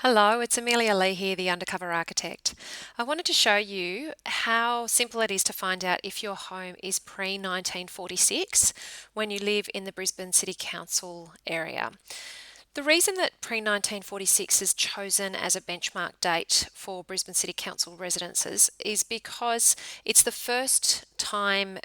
Hello, it's Amelia Lee here, the Undercover Architect. I wanted to show you how simple it is to find out if your home is pre-1946 when you live in the Brisbane City Council area. The reason that pre-1946 is chosen as a benchmark date for Brisbane City Council residences is because it's the first time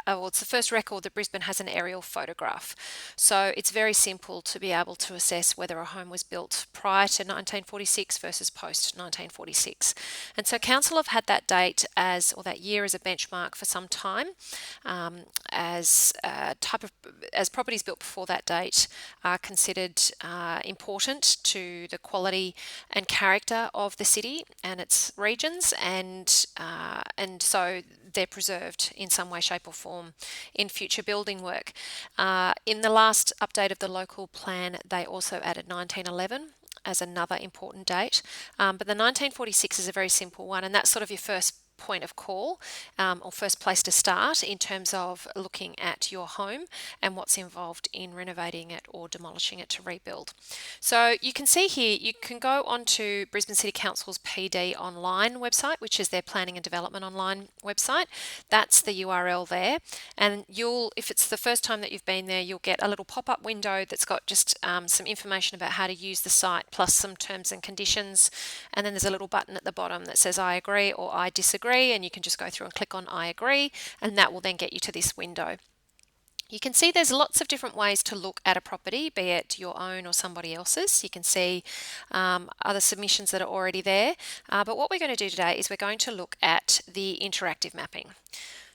it's the first record that Brisbane has an aerial photograph. So it's very simple to be able to assess whether a home was built prior to 1946 versus post 1946. And so Council have had that date or that year as a benchmark for some time, as properties built before that date are considered important to the quality and character of the city and its regions, and so they're preserved in some way, shape, or form in future building work. In the last update of the local plan, they also added 1911 as another important date, but the 1946 is a very simple one, and that's sort of your first point of call, or first place to start in terms of looking at your home and what's involved in renovating it or demolishing it to rebuild. So you can see here, you can go onto Brisbane City Council's PD online website, which is their planning and development online website. That's the URL there, and if it's the first time that you've been there, you'll get a little pop-up window that's got just some information about how to use the site plus some terms and conditions, and then there's a little button at the bottom that says I agree or I disagree, and you can just go through and click on I agree, and that will then get you to this window. You can see there's lots of different ways to look at a property, be it your own or somebody else's. You can see other submissions that are already there, but what we're going to do today is we're going to look at the interactive mapping.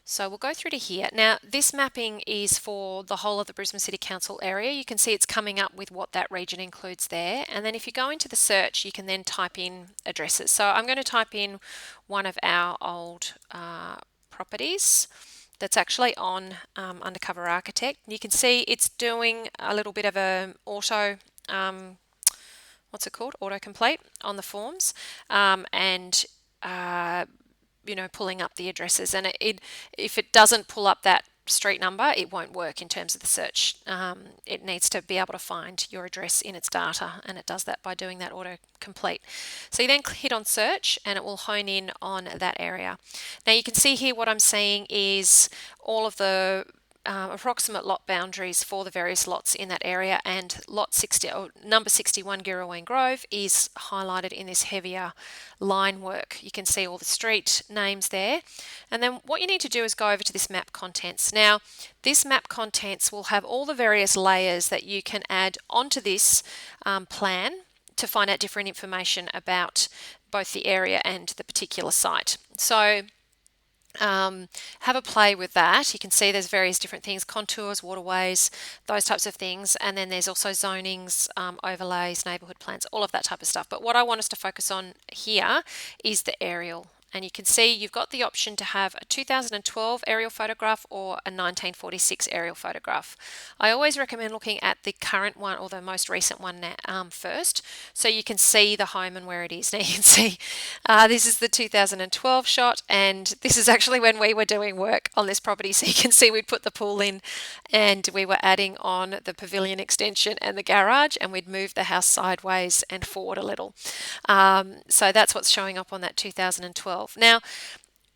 So we'll go through to here. Now, this mapping is for the whole of the Brisbane City Council area. You can see it's coming up with what that region includes there. And then if you go into the search, you can then type in addresses. So I'm going to type in one of our old properties that's actually on Undercover Architect. You can see it's doing a little bit of a autocomplete on the forms, and pulling up the addresses, and if it doesn't pull up that street number, it won't work in terms of the search. It needs to be able to find your address in its data, and it does that by doing that autocomplete. So you then hit on search and it will hone in on that area. Now you can see here what I'm seeing is all of the approximate lot boundaries for the various lots in that area, and number 61 Girraween Grove is highlighted in this heavier line work. You can see all the street names there, and then what you need to do is go over to this map contents. Now this map contents will have all the various layers that you can add onto this plan to find out different information about both the area and the particular site. So have a play with that. You can see there's various different things, contours, waterways, those types of things, and then there's also zonings, overlays, neighbourhood plans, all of that type of stuff. But what I want us to focus on here is the aerial. And you can see you've got the option to have a 2012 aerial photograph or a 1946 aerial photograph. I always recommend looking at the current one or the most recent one first, so you can see the home and where it is. Now you can see this is the 2012 shot, and this is actually when we were doing work on this property. So you can see we'd put the pool in, and we were adding on the pavilion extension and the garage, and we'd move the house sideways and forward a little. So that's what's showing up on that 2012. Now,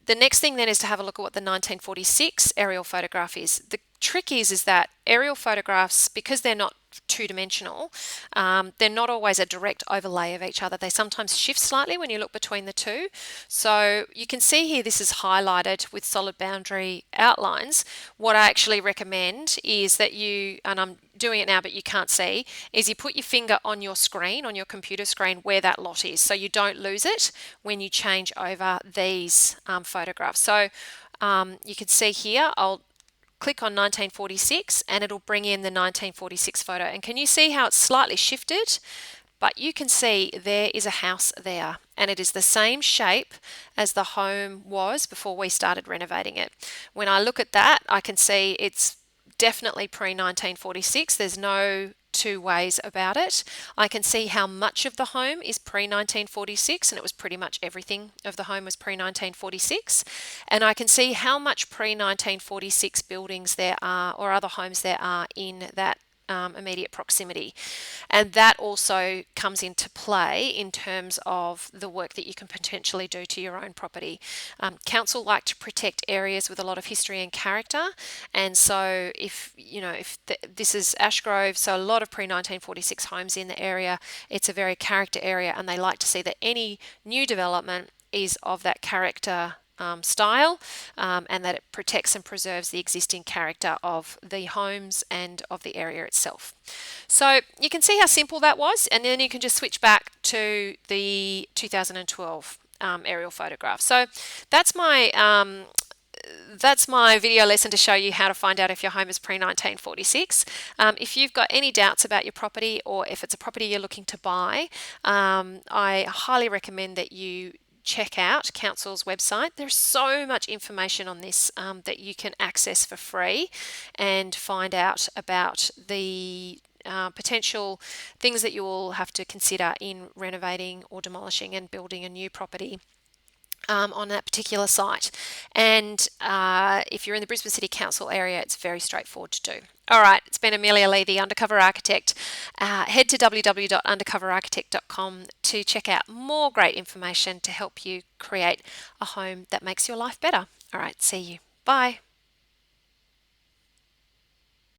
the next thing then is to have a look at what the 1946 aerial photograph is. The trick is that aerial photographs, because they're not two-dimensional, they're not always a direct overlay of each other. They sometimes shift slightly when you look between the two. So you can see here this is highlighted with solid boundary outlines. What I actually recommend is that and I'm doing it now but you can't see, is you put your finger on your screen, on your computer screen, where that lot is, so you don't lose it when you change over these photographs. So you can see here, I'll click on 1946 and it'll bring in the 1946 photo. And can you see how it's slightly shifted? But you can see there is a house there, and it is the same shape as the home was before we started renovating it. When I look at that, I can see it's definitely pre-1946. There's no two ways about it. I can see how much of the home is pre-1946, and it was pretty much everything of the home was pre-1946. And I can see how much pre-1946 buildings there are or other homes there are in that immediate proximity. And that also comes into play in terms of the work that you can potentially do to your own property. Council like to protect areas with a lot of history and character, and so if this is Ashgrove, so a lot of pre-1946 homes in the area, it's a very character area, and they like to see that any new development is of that character style, and that it protects and preserves the existing character of the homes and of the area itself. So you can see how simple that was, and then you can just switch back to the 2012 aerial photograph. So that's my video lesson to show you how to find out if your home is pre-1946. If you've got any doubts about your property, or if it's a property you're looking to buy, I highly recommend that you check out Council's website. There's so much information on this that you can access for free and find out about the potential things that you will have to consider in renovating or demolishing and building a new property on that particular site. And if you're in the Brisbane City Council area, it's very straightforward to do. All right, it's been Amelia Lee, the Undercover Architect. Head to www.undercoverarchitect.com to check out more great information to help you create a home that makes your life better. All right, see you. Bye.